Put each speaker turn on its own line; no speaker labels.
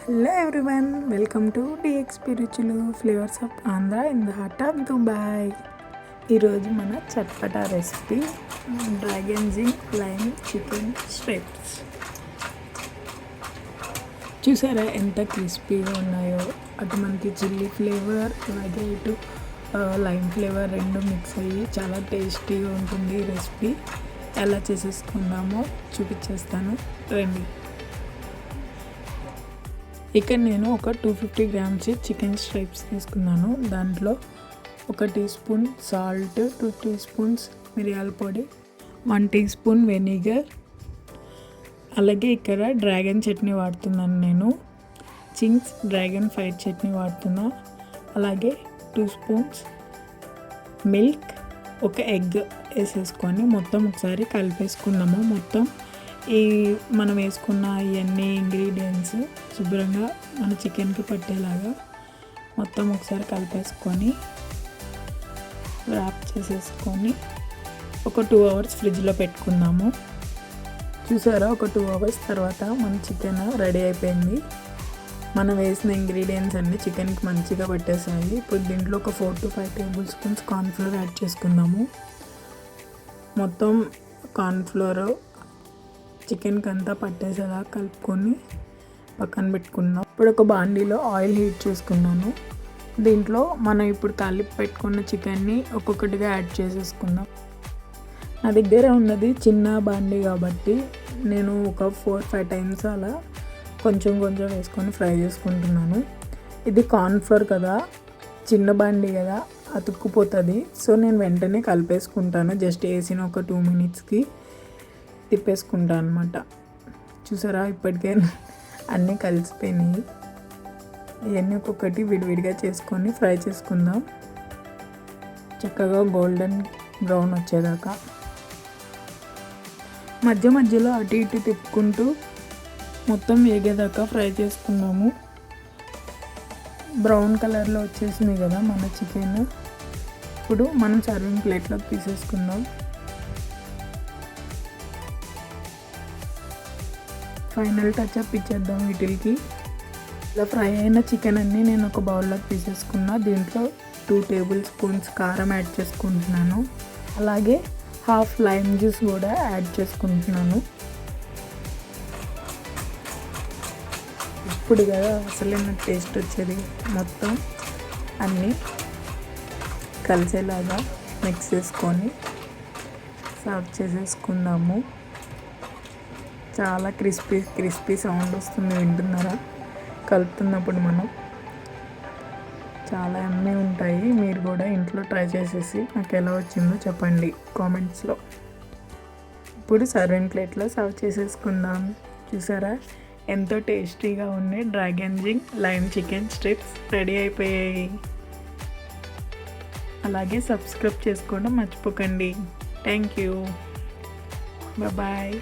Hello everyone, welcome to DXP రుచులు flavours of Andhra in the heart of Dubai. ఈరోజు మన chatpata recipe dragon zing lime chicken strips. చూసారా ఎంత క్రిస్పీగా ఉన్నాయో. అటు మనకి చిల్లీ ఫ్లేవర్ అలాగే ఇటు లైమ్ ఫ్లేవర్ రెండు మిక్స్ అయ్యి చాలా టేస్టీగా ఉంటుంది ఈ రెసిపీ. ఎలా చేసేసుకుందామో చూపించేస్తాను రండి. ఇక్కడ నేను ఒక 250 గ్రామ్స్ చికెన్ స్ట్రైప్స్ తీసుకున్నాను. దాంట్లో 1 teaspoon salt, 2 teaspoons మిరియాల పొడి, 1 టీ స్పూన్ వెనిగర్, అలాగే ఇక్కడ డ్రాగన్ చట్నీ వాడుతున్నాను. నేను చింగ్స్ డ్రాగన్ ఫైర్ చట్నీ వాడుతున్నా. అలాగే 2 స్పూన్స్ మిల్క్, ఒక ఎగ్ వేసేసుకొని మొత్తం ఒకసారి కలిపేసుకున్నాము. మొత్తం ఈ మనం వేసుకున్న ఇవన్నీ ఇంగ్రీడియంట్స్ శుభ్రంగా మన చికెన్కి పట్టేలాగా మొత్తం ఒకసారి కలిపేసుకొని ర్యాప్ చేసేసుకొని ఒక 2 అవర్స్ ఫ్రిడ్జ్లో పెట్టుకుందాము. చూసారా, ఒక 2 అవర్స్ తర్వాత మన చికెన్ రెడీ అయిపోయింది. మనం వేసిన ఇంగ్రీడియంట్స్ అన్నీ చికెన్కి మంచిగా పట్టేసాయి. ఇప్పుడు దీంట్లో ఒక 4 to 5 table spoons cornflour add చేసుకుందాము. మొత్తం కార్న్ఫ్లోర్ చికెన్కి అంతా పట్టేసేలా కలుపుకొని పక్కన పెట్టుకుందాం. ఇప్పుడు ఒక బాండీలో ఆయిల్ హీట్ చేసుకున్నాను. దీంట్లో మనం ఇప్పుడు కలిపి పెట్టుకున్న చికెన్ని ఒక్కొక్కటిగా యాడ్ చేసేసుకుందాం. నా దగ్గర ఉన్నది చిన్న బాండీ కాబట్టి నేను ఒక 4-5 టైమ్స్ అలా కొంచెం వేసుకొని ఫ్రై చేసుకుంటున్నాను. ఇది కార్న్ఫ్లోర్ కదా, చిన్న బాండీ కదా, అతుక్కుపోతుంది. సో నేను వెంటనే కలిపేసుకుంటాను. జస్ట్ వేసిన ఒక 2 minutesకి తిప్పేసుకుంటాను అనమాట. చూసారా, ఇప్పటికే అన్నీ కలిసిపోయినాయి. ఇవన్నీ ఒక్కొక్కటి విడివిడిగా చేసుకొని ఫ్రై చేసుకుందాం చక్కగా గోల్డెన్ బ్రౌన్ వచ్చేదాకా. మధ్యలో అటు ఇటు తిప్పుకుంటూ మొత్తం వేగేదాకా ఫ్రై చేసుకుందాము. బ్రౌన్ కలర్లో వచ్చేసింది కదా మన చికెన్. ఇప్పుడు మనం సర్వింగ్ ప్లేట్లోకి తీసేసుకుందాం. ఫైనల్ టచ్అప్ ఇచ్చేద్దాం వీటికి. ఇలా ఫ్రై అయిన చికెన్ అన్నీ నేను ఒక బౌల్లోకి తీసేసుకున్నా. దీంట్లో 2 టేబుల్ స్పూన్స్ కారం యాడ్ చేసుకుంటున్నాను. అలాగే హాఫ్ లైమ్ జ్యూస్ కూడా యాడ్ చేసుకుంటున్నాను. ఇప్పుడు కదా అసలైన టేస్ట్ వచ్చేది. మొత్తం అన్నీ కలిసేలాగా మిక్స్ చేసుకొని సర్వ్ చేసేసుకుందాము. చాలా క్రిస్పీ సౌండ్ వస్తుంది, వింటున్నారా? కలుపుతున్నప్పుడు మనం చాలా యమ్మీ ఉంటాయి. మీరు కూడా ఇంట్లో ట్రై చేసేసి నాకు ఎలా వచ్చిందో చెప్పండి కామెంట్స్లో. ఇప్పుడు సర్వింగ్ ప్లేట్లో సర్వ్ చేసేసుకుందాం. చూసారా, ఎంతో టేస్టీగా ఉన్నాయి dragon zing lime chicken strips ready అయిపోయాయి. అలాగే సబ్స్క్రైబ్ చేసుకోవడం మర్చిపోకండి. Thank you, bye.